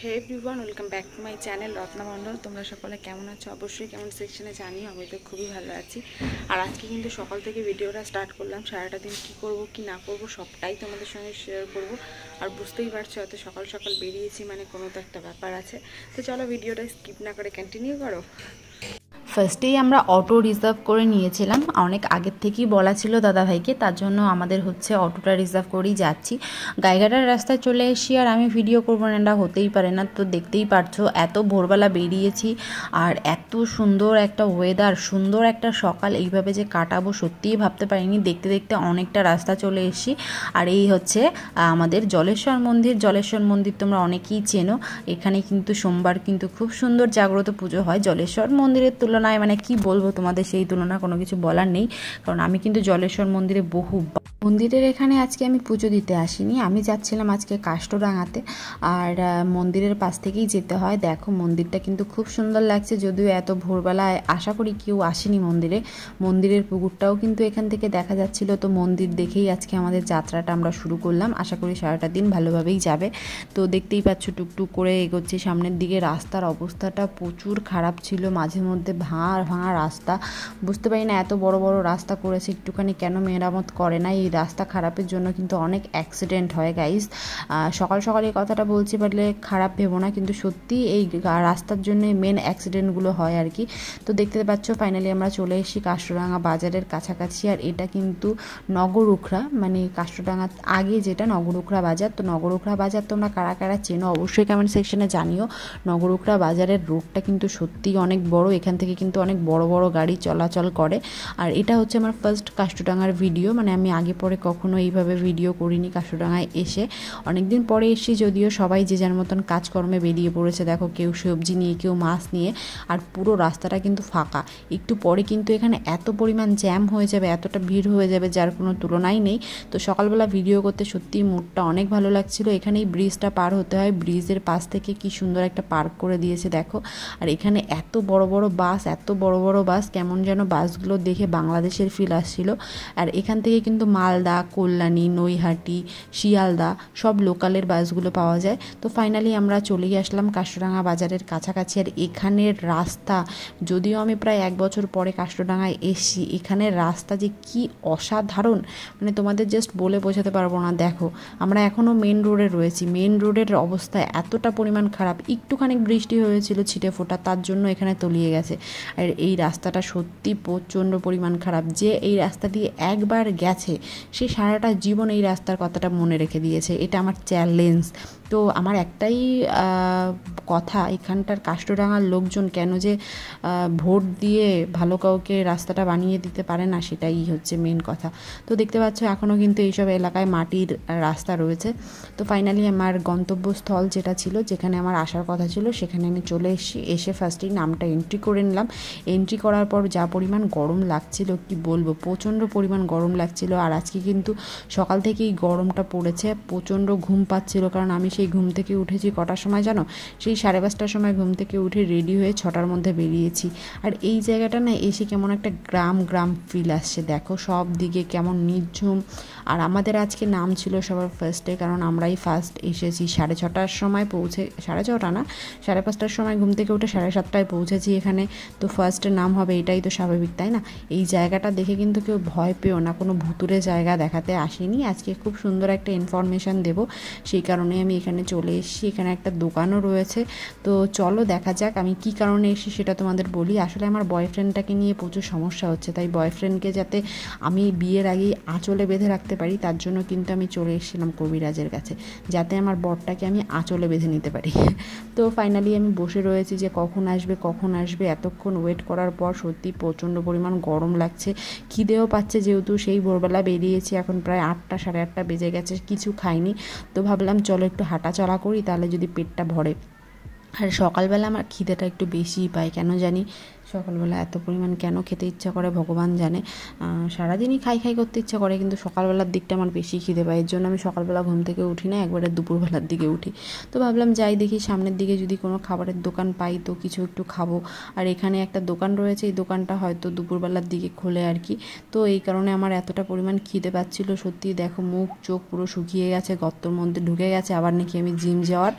Hey everyone, welcome back to my channel Ratna Mondal. তোমরা সকলে কেমন আছো? অবশ্যই কেমন সেকশনে জানিও। আমি তো খুবই ভালো আছি। আর আজকে কিন্তু সকাল থেকে ভিডিওটা স্টার্ট করলাম। সারাটা দিন কী করব কি না করব সবটাই তোমাদের সঙ্গে শেয়ার করব। আর বুঝতেই পারছো, এত সকাল সকাল বেরিয়েছি মানে কোনো তো একটা ব্যাপার আছে। তো চলো ভিডিওটা স্কিপ না করে কন্টিনিউ করো। ফার্স্টেই আমরা অটো রিজার্ভ করে নিয়েছিলাম, অনেক আগের থেকেই বলা ছিল দাদাভাইকে, তার জন্য আমাদের অটোটা রিজার্ভ করেই যাচ্ছি। গাইঘাটার রাস্তায় চলে এসেছি, আর আমি ভিডিও করবো না, এটা হতেই পারে না। তো দেখতেই পারছো এত ভোরবেলা বেরিয়েছি, আর এত সুন্দর একটা ওয়েদার, সুন্দর একটা সকাল এইভাবে যে কাটাবো সত্যিই ভাবতে পারিনি। দেখতে দেখতে অনেকটা রাস্তা চলে এসেছি। আর এই হচ্ছে আমাদের জলেশ্বর মন্দির। জলেশ্বর মন্দির তোমরা অনেকেই চেনো। এখানে কিন্তু সোমবার কিন্তু খুব সুন্দর জাগ্রত পুজো হয়। জলেশ্বর মন্দিরের তুলনায় মানে কি বলবো তোমাদের, সেই তুলনা কোনো কিছু বলার নেই। কারণ আমি কিন্তু জলেশ্বর মন্দিরে মন্দিরের এখানে আজকে আমি পুজো দিতে আসিনি, আমি যাচ্ছিলাম আজকে কাষ্টডাঙাতে। আর মন্দিরের পাশ থেকেই যেতে হয়। দেখো মন্দিরটা কিন্তু খুব সুন্দর লাগছে, যদিও এত ভোরবেলায় আশা করি কেউ আসেনি মন্দিরে। মন্দিরের পুকুরটাও কিন্তু এখান থেকে দেখা যাচ্ছিল। তো মন্দির দেখেই আজকে আমাদের যাত্রাটা আমরা শুরু করলাম। আশা করি সারাটা দিন ভালোভাবেই যাবে। তো দেখতেই পাচ্ছ টুকটুক করে এগোচ্ছি সামনের দিকে। রাস্তার অবস্থাটা প্রচুর খারাপ ছিল, মাঝে মধ্যে ভাঙা রাস্তা। বুঝতে পারি না এত বড় বড় রাস্তা করেছে, একটুখানি কেন মেরামত করে না। এই রাস্তা খারাপের জন্য কিন্তু অনেক অ্যাক্সিডেন্ট হয় গাইস। সকাল সকাল এই কথাটা বলছি বলে খারাপ ভেবো না, কিন্তু সত্যি এই রাস্তার জন্য মেন অ্যাক্সিডেন্টগুলো হয় আর কি। তো দেখতে পাচ্ছ ফাইনালি আমরা চলে এসেছি কাষ্টডাঙা বাজারের কাছাকাছি। আর এটা কিন্তু নগরুখরা, মানে কাষ্টডাঙা আগে যেটা নগরুখরা বাজার। তো নগরুখরা বাজার তোমরা কারা কারা চেনো অবশ্যই কমেন্ট সেকশনে জানিও। নগরুখরা বাজারের রোডটা কিন্তু সত্যিই অনেক বড়, এখান থেকে কিন্তু অনেক বড় বড় গাড়ি চলাচল করে। আর এটা হচ্ছে আমার ফার্স্ট কাষ্টডাঙার ভিডিও, মানে আমি আগে পরে কখনো এইভাবে ভিডিও করিনি কাষ্টডাঙায় এসে। অনেকদিন পরে এসেছি, যদিও সবাই যে যার মতন কাজকর্মে বেরিয়ে পড়েছে। দেখো কেউ সবজি নিয়ে, কেউ মাছ নিয়ে। আর পুরো রাস্তাটা কিন্তু ফাঁকা। একটু পরে কিন্তু এখানে এত পরিমাণ জ্যাম হয়ে যাবে, এতটা ভিড় হয়ে যাবে যার কোনো তুলনাই নেই। তো সকালবেলা ভিডিও করতে সত্যিই মুডটা অনেক ভালো লাগছিল। এখানেই ব্রিজটা পার হতে হয়, ব্রিজের পাশ থেকে কি সুন্দর একটা পার্ক করে দিয়েছে দেখো। আর এখানে এত বড় বড় বাস, এত বড় বড় বাস, কেমন যেন বাসগুলো দেখে বাংলাদেশের ফিল আসছিল। আর এখান থেকে কিন্তু মালদা, কল্যাণী, নৈহাটি, শিয়ালদা সব লোকালের বাসগুলো পাওয়া যায়। তো ফাইনালি আমরা চলেই আসলাম কাষ্টডাঙা বাজারের কাছাকাছি। আর এখানের রাস্তা, যদিও আমি প্রায় 1 বছর পরে কাষ্টডাঙায় এসেছি, এখানের রাস্তা যে কি অসাধারণ, মানে তোমাদের জাস্ট বলে বোঝাতে পারবো না। দেখো আমরা এখনও মেন রোডে রয়েছি, মেন রোডের অবস্থা এতটা পরিমাণ খারাপ। একটুখানি বৃষ্টি হয়েছিল ছিটে ফোটা, তার জন্য এখানে তলিয়ে গেছে। আর এই রাস্তাটা সত্যি প্রচণ্ড পরিমাণ খারাপ। যে এই রাস্তা দিয়ে একবার গেছে সে সারাটা জীবন এই রাস্তার কথাটা মনে রেখে দিয়েছে, এটা আমার চ্যালেঞ্জ। তো আমার একটাই কথা, এখানটার কাষ্টডাঙার লোকজন কেন যে ভোট দিয়ে ভালো কাউকে রাস্তাটা বানিয়ে দিতে পারে না, সেটাই হচ্ছে মেন কথা। তো দেখতে পাচ্ছ এখনও কিন্তু এইসব এলাকায় মাটির রাস্তা রয়েছে। তো ফাইনালি আমার গন্তব্যস্থল যেটা ছিল, যেখানে আমার আসার কথা ছিল, সেখানে আমি চলে এসেছি। এসে ফার্স্টেই নামটা এন্ট্রি করে নিলাম। এন্ট্রি করার পর যা পরিমাণ গরম লাগছিল কি বলবো, প্রচণ্ড পরিমাণ গরম লাগছিল। আর আজকে কিন্তু সকাল থেকেই গরমটা পড়েছে, প্রচণ্ড ঘুম পাচ্ছিল। কারণ আমি সেই ঘুম থেকে উঠেছি কটার সময় জানো? সেই 5:30টার সময় ঘুম থেকে উঠে রেডি হয়ে 6টার মধ্যে বেরিয়েছি। আর এই জায়গাটা না এসে কেমন একটা গ্রাম গ্রাম ফিল আসছে। দেখো সব দিকে কেমন নির্ঝুম। আর আমাদের আজকে নাম ছিল সবার ফার্স্টে, কারণ আমরাই ফার্স্ট এসেছি। 6:30টার সময় পৌঁছে, 6:30 না, 5:30টার সময় ঘুম থেকে উঠে 7:30টায় পৌঁছেছি এখানে। তো ফার্স্টে নাম হবে, এটাই তো স্বাভাবিক তাই না? এই জায়গাটা দেখে কিন্তু কেউ ভয় পেও না, কোনো ভুতুরে জায়গা দেখাতে আসিনি। আজকে খুব সুন্দর একটা ইনফরমেশান দেবো, সেই কারণে আমি এখানে চলে এসেছি। এখানে একটা দোকানও রয়েছে। তো চলো দেখা যাক আমি কি কারণে এসেছি সেটা তোমাদের বলি। আসলে আমার বয়ফ্রেন্ডটাকে নিয়ে প্রচুর সমস্যা হচ্ছে, তাই বয়ফ্রেন্ডকে যাতে আমি বিয়ের আগেই আঁচলে বেঁধে রাখতে পারি, তার জন্য কিন্তু আমি চলে এসেছিলাম কবিরাজের কাছে, যাতে আমার বরটাকে আমি আঁচলে বেঁধে নিতে পারি। তো ফাইনালি আমি বসে রয়েছি যে কখন আসবে কখন আসবে। এতক্ষণ ওয়েট করার পর সত্যি প্রচণ্ড পরিমাণ গরম লাগছে, খিদেও পাচ্ছে, যেহেতু সেই ভোরবেলা বেরিয়েছি। এখন প্রায় 8টা 8:30 বেজে গেছে, কিছু খাইনি। তো ভাবলাম চলো একটু হাঁটা চলা করি, তাহলে যদি পেটটা ভরে। আর সকালবেলা আমার খিদেটা একটু বেশিই পায় কেন জানি। সকালবেলা এত পরিমাণ কেন খেতে ইচ্ছা করে ভগবান জানে। সারাদিনই খাই খাই করতে ইচ্ছা করে, কিন্তু সকালবেলার দিকটা আমার বেশি খিদে পায়। এর জন্য আমি সকালবেলা ঘুম থেকে উঠি না, একবারে দুপুরবেলার দিকে উঠি। তো ভাবলাম যাই দেখি সামনের দিকে যদি কোনো খাবারের দোকান পাই তো কিছু একটু খাবো। আর এখানে একটা দোকান রয়েছে, এই দোকানটা হয়তো দুপুরবেলার দিকে খোলে আর কি। তো এই কারণে আমার এতটা পরিমাণ খিদে পাচ্ছিল, সত্যি দেখো মুখ চোখ পুরো শুকিয়ে গেছে, গর্তর মধ্যে ঢুকে গেছে। আবার নাকি আমি জিম যাওয়ার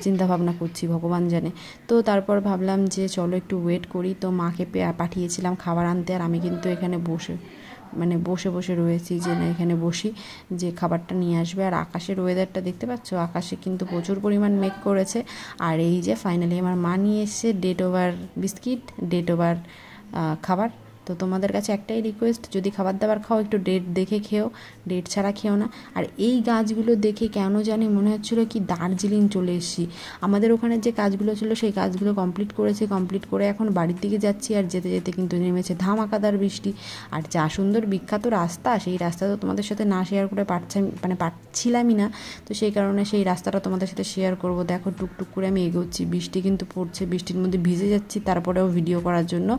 চিন্তা ভাবনা করছি, ভগবান জানে। তো তারপর ভাবলাম যে চলো একটু ওয়েট করি। তো মাকে পাঠিয়েছিলাম খাবার আনতে, আর আমি কিন্তু এখানে বসে বসে রয়েছি যে না এখানে বসি, যে খাবারটা নিয়ে আসবে। আর আকাশের ওয়েদারটা দেখতে পাচ্ছ, আকাশে কিন্তু প্রচুর পরিমাণ মেঘ করেছে। আর এই যে ফাইনালি আমার মা নিয়ে এসছে date over biscuit, date over খাবার। তো তোমাদের কাছে একটাই রিকোয়েস্ট, যদি খাবার দাবার খাও একটু ডেট দেখে খেও, ডেট ছাড়া খেও না। আর এই গাছগুলো দেখে কেন জানি মনে হচ্ছিলো কি দার্জিলিং চলে এসেছি। আমাদের ওখানে যে কাজগুলো ছিল সেই কাজগুলো কমপ্লিট করে এখন বাড়ির দিকে যাচ্ছি। আর যেতে যেতে কিন্তু নেমেছে ধামাকাদার বৃষ্টি। আর যা সুন্দর বিখ্যাত রাস্তা, সেই রাস্তা তো তোমাদের সাথে না শেয়ার করে পারছিলামই না। তো সেই কারণে সেই রাস্তাটা তোমাদের সাথে শেয়ার করব। দেখো টুকটুক করে আমি এগোচ্ছি, বৃষ্টি কিন্তু পড়ছে, বৃষ্টির মধ্যে ভিজে যাচ্ছি, তারপরেও ভিডিও করার জন্য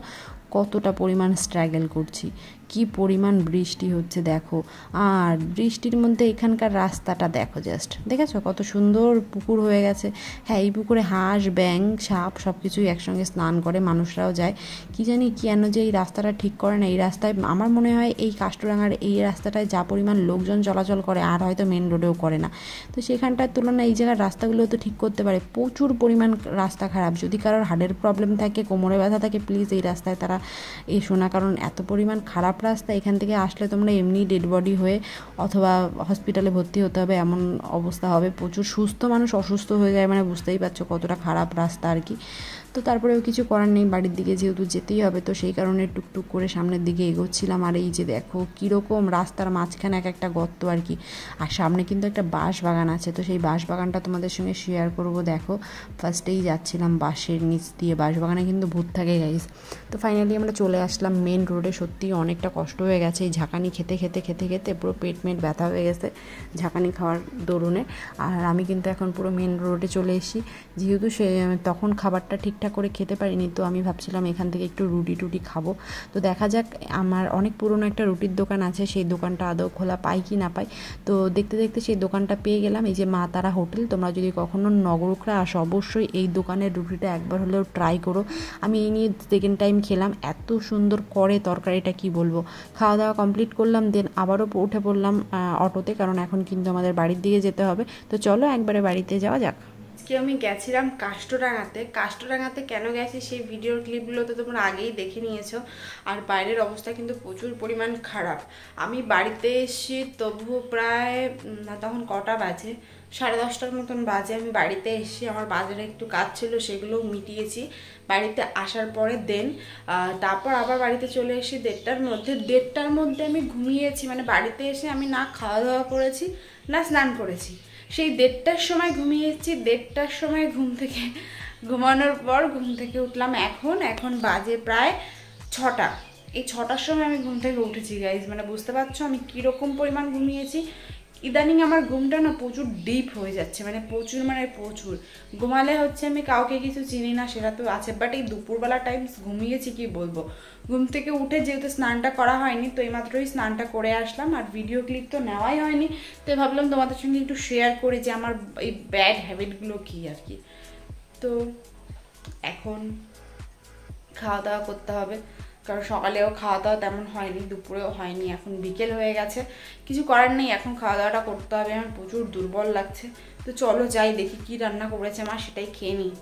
কতটা পরিমাণ স্ট্রাগল করছি। কি পরিমাণ বৃষ্টি হচ্ছে দেখো। আর বৃষ্টির মধ্যে এখানকার রাস্তাটা দেখো, জাস্ট দেখেছো কত সুন্দর পুকুর হয়ে গেছে। হ্যাঁ, এই পুকুরে হাঁস ব্যাঙ সাপ সব কিছুই একসঙ্গে স্নান করে, মানুষরাও যায়। কি জানি কেন যে এই রাস্তাটা ঠিক করে না। এই রাস্তায় আমার মনে হয় এই কাষ্টরাঙার এই রাস্তাটায় যা পরিমাণ লোকজন চলাচল করে আর হয়তো মেন রোডেও করে না। তো সেখানটার তুলনায় এই জায়গার রাস্তাগুলো তো ঠিক করতে পারে। প্রচুর পরিমাণ রাস্তা খারাপ। যদি কারোর হার্টের প্রবলেম থাকে, কোমরে ব্যথা থাকে, প্লিজ এই রাস্তায় তারা এসো না, কারণ এত পরিমাণ খারাপ রাস্তা। এখান থেকে আসলে তোমরা এমনি ডেড বডি হয়ে অথবা হসপিটালে ভর্তি হতে হবে, এমন অবস্থা হবে। প্রচুর সুস্থ মানুষ অসুস্থ হয়ে যায়, মানে বুঝতেই পারছো কতটা খারাপ রাস্তা আর কি। তো তারপরেও কিছু করার নেই, বাড়ির দিকে যেহেতু যেতেই হবে, তো সেই কারণে টুকটুক করে সামনের দিকে এগোচ্ছিলাম। আর এই যে দেখো কীরকম রাস্তার মাঝখানে এক একটা গর্ত আর কি। আর সামনে কিন্তু একটা বাঁশ বাগান আছে, তো সেই বাঁশ বাগানটা তোমাদের সঙ্গে শেয়ার করব। দেখো ফার্স্টেই যাচ্ছিলাম বাঁশের নিচ দিয়ে, বাঁশ বাগানে কিন্তু ভূত থাকে গাইস। তো ফাইনালি আমরা চলে আসলাম মেন রোডে। সত্যি অনেকটা কষ্ট হয়ে গেছে, এই ঝাঁকানি খেতে খেতে খেতে খেতে পুরো পেট ব্যথা হয়ে গেছে ঝাঁকানি খাওয়ার দরুনে। আর আমি কিন্তু এখন পুরো মেন রোডে চলে এসেছি। যেহেতু তখন খাবারটা ঠিকঠাক করে খেতে পারিনি, তো আমি ভাবছিলাম এখান থেকে একটু রুটি টুটি খাবো। তো দেখা যাক, আমার অনেক পুরনো একটা রুটির দোকান আছে, সেই দোকানটা আদৌ খোলা পাই কি না পাই। তো দেখতে দেখতে সেই দোকানটা পেয়ে গেলাম, এই যে মা তারা হোটেল। তোমরা যদি কখনো নগরুখরা আসো অবশ্যই এই দোকানের রুটিটা একবার হলেও ট্রাই করো। আমি এই নিয়ে সেকেন্ড টাইম খেলাম, এত সুন্দর করে তরকারিটা কি বলবো। খাওয়া দাওয়া কমপ্লিট করলাম, দেন আবারও উঠে পড়লাম অটোতে, কারণ এখন কিন্তু আমাদের বাড়ির দিকে যেতে হবে। তো চলো একবারে বাড়িতে যাওয়া যাক। আজকে আমি গেছিলাম কাষ্টরাঙাতে কেন গেছি সেই ভিডিওর ক্লিপগুলো তো তোমরা আগেই দেখে নিয়েছো। আর বাইরের অবস্থা কিন্তু প্রচুর পরিমাণ খারাপ। আমি বাড়িতে এসেছি তবুও প্রায় তখন কটা বাজে, 10:30টার মতন বাজে। আমি বাড়িতে এসেছি, আমার বাজারে একটু কাজ ছিল, সেগুলোও মিটিয়েছি। বাড়িতে আসার পরে তারপর আবার বাড়িতে চলে এসেছি 1:30টার মধ্যে আমি ঘুমিয়েছি। মানে বাড়িতে এসে আমি না খাওয়া দাওয়া করেছি না স্নান করেছি, সেই 1:30টার সময় ঘুমিয়েছি। 1:30টার সময় ঘুমানোর পর ঘুম থেকে উঠলাম এখন বাজে প্রায় 6টা। এই 6টার সময় আমি ঘুম থেকে উঠেছি গাইজ। মানে বুঝতে পারছো আমি কীরকম পরিমাণ ঘুমিয়েছি। ইদানিং আমার ঘুমটা না প্রচুর ডিপ হয়ে যাচ্ছে, মানে প্রচুর ঘুমালে হচ্ছে আমি কাউকে কিছু চিনি না, সেটা তো আছে। বাট এই দুপুরবেলা টাইমস ঘুমিয়েছি কি বলবো। ঘুম থেকে উঠে যেহেতু স্নানটা করা হয়নি, তো এইমাত্রই স্নানটা করে আসলাম, আর ভিডিও ক্লিপ তো নেওয়াই হয়নি। তো ভাবলাম তোমাদের সঙ্গে একটু শেয়ার করি যে আমার এই ব্যাড হ্যাবিটগুলো কী আর কি। তো এখন খাওয়া দাওয়া করতে হবে, কারণ সকালেও খাওয়া দাওয়া তেমন হয়নি, দুপুরেও হয়নি, এখন বিকেল হয়ে গেছে। কিছু করার নেই, এখন খাওয়া দাওয়াটা করতে হবে। আমার প্রচুর দুর্বল লাগছে। তো চলো যাই দেখি কি রান্না করেছে মা, সেটাই খেয়ে নিই।